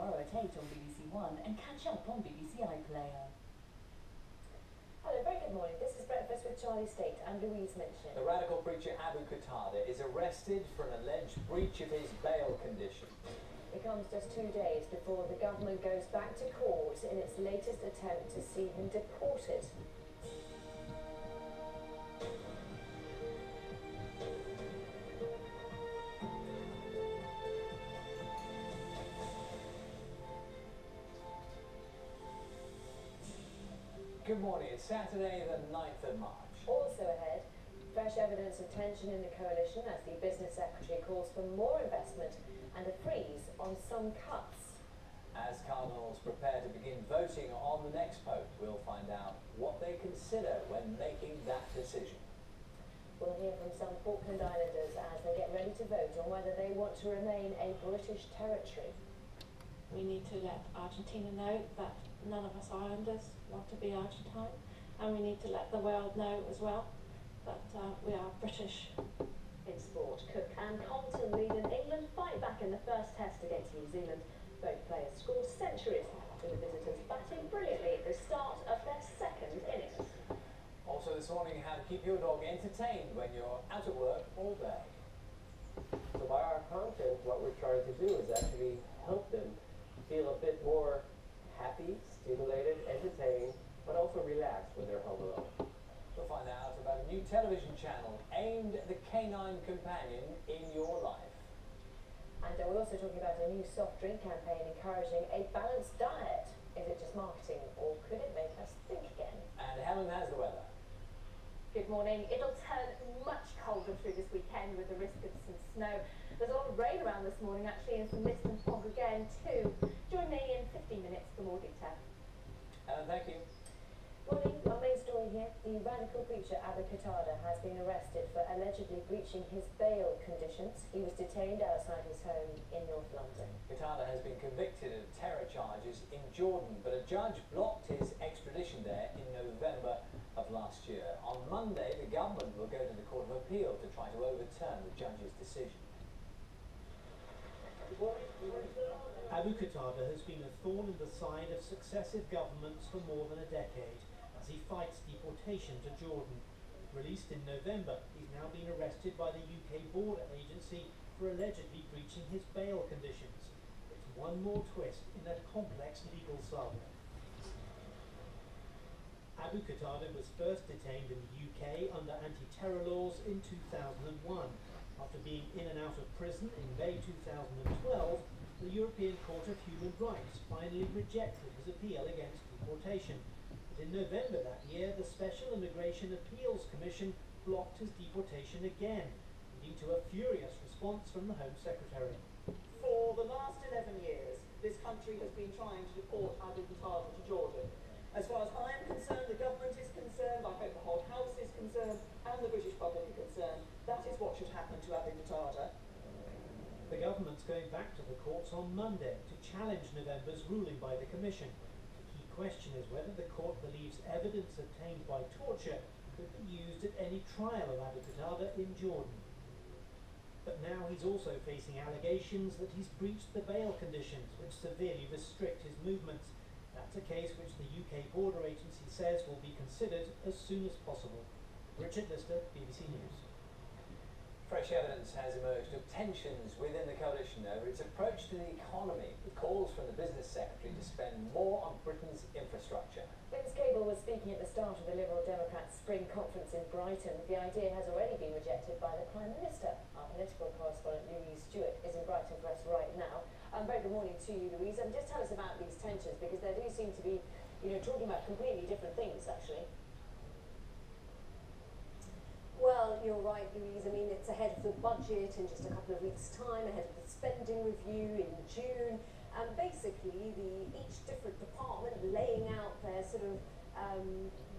tomorrow at 8 on BBC One and catch up on BBC iPlayer. Hello, very good morning. This is Breakfast with Charlie State and Louise Minchin. The radical preacher Abu Qatada is arrested for an alleged breach of his bail condition. It comes just 2 days before the government goes back to court in its latest attempt to see him deported. Good morning, it's Saturday the 9th of March. Also ahead, fresh evidence of tension in the coalition as the business secretary calls for more investment and a freeze on some cuts. As Cardinals prepare to begin voting on the next Pope, we'll find out what they consider when making that decision. We'll hear from some Falkland Islanders as they get ready to vote on whether they want to remain a British territory. We need to let Argentina know that none of us Islanders want to be Argentine, and we need to let the world know as well that we are British. In sport, Cook and Compton lead in England fight back in the first test against New Zealand. Both players scored centuries, with the visitors batting brilliantly at the start of their second innings. Also this morning, how to keep your dog entertained when you're out at work all day. So by our content, what we're trying to do is actually help them feel a bit more happy, stimulated, entertained, but also relaxed when they're home alone. We'll find out about a new television channel aimed at the canine companion in your life. And we're also talking about a new soft drink campaign encouraging a balanced diet. Is it just marketing, or could it make us think again? And Helen has the weather. Good morning. It'll turn much colder through this weekend with the risk of some snow. There's a lot of rain around this morning actually, and some mist and fog again too. Join me in 15 minutes for more detail. Helen, thank you. Morning, our main story here. The radical preacher Abu Qatada has been arrested for allegedly breaching his bail conditions. He was detained outside his home in North London. Qatada has been convicted of terror charges in Jordan, but a judge blocked his extradition there in November of last year. On Monday, the government will go to the Court of Appeal to try to overturn the judge's decision. Abu Qatada has been a thorn in the side of successive governments for more than a decade as he fights deportation to Jordan. Released in November, he's now been arrested by the UK Border Agency for allegedly breaching his bail conditions. It's one more twist in a complex legal saga. Abu Qatada was first detained in the UK under anti-terror laws in 2001. After being in and out of prison in May 2012, the European Court of Human Rights finally rejected his appeal against deportation. But in November that year, the Special Immigration Appeals Commission blocked his deportation again, leading to a furious response from the Home Secretary. For the last 11 years, this country has been trying to deport Abu Qatada to Jordan. As far as I am concerned, the government is concerned, I hope the whole House is concerned, and the British public are concerned. That is what should happen to Abu Qatada. The government's going back to the courts on Monday to challenge November's ruling by the Commission. The key question is whether the court believes evidence obtained by torture could be used at any trial of Abu Qatada in Jordan. But now he's also facing allegations that he's breached the bail conditions, which severely restrict his movements. That's a case which the UK Border Agency says will be considered as soon as possible. Richard Lister, BBC News. Fresh evidence has emerged of tensions within the coalition over its approach to the economy, with calls from the business secretary to spend more on Britain's infrastructure. Vince Cable was speaking at the start of the Liberal Democrats' spring conference in Brighton. The idea has already been rejected by the Prime Minister. Our political correspondent Louise Stewart is in Brighton for us right now. Very good morning to you, Louise. Just tell us about these tensions, because they do seem to be, talking about completely different things, actually. Well, you're right, Louise. I mean, it's ahead of the budget in just a couple of weeks' time, ahead of the spending review in June, and basically each different department laying out their sort of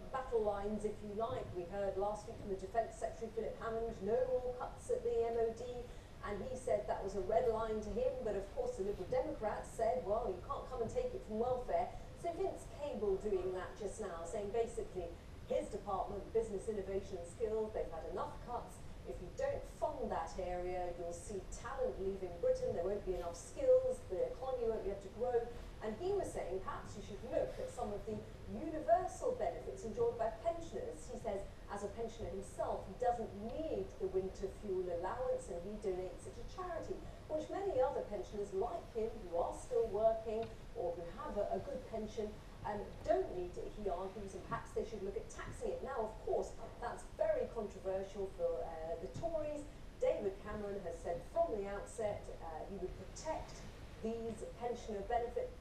battle lines, if you like. We heard last week from the Defence Secretary, Philip Hammond, no more cuts at the MOD. And he said that was a red line to him, but of course the Liberal Democrats said, well, you can't come and take it from welfare. So Vince Cable doing that just now, saying basically his department, Business Innovation and Skills, they've had enough cuts. If you don't fund from that area, you'll see talent leaving Britain, there won't be enough skills, the economy won't be able to grow. And he was saying perhaps you should look at some of the universal benefits enjoyed by pensioners. He says, as a pensioner himself, he doesn't need the winter fuel allowance and he donates it to charity, which many other pensioners like him, who are still working or who have a good pension, don't need it, he argues, and perhaps they should look at taxing it. Now, of course, that's very controversial for the Tories. David Cameron has said from the outset he would protect these pensioner benefits.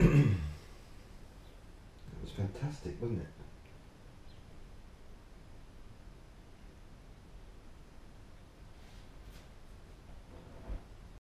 It was fantastic, wasn't it?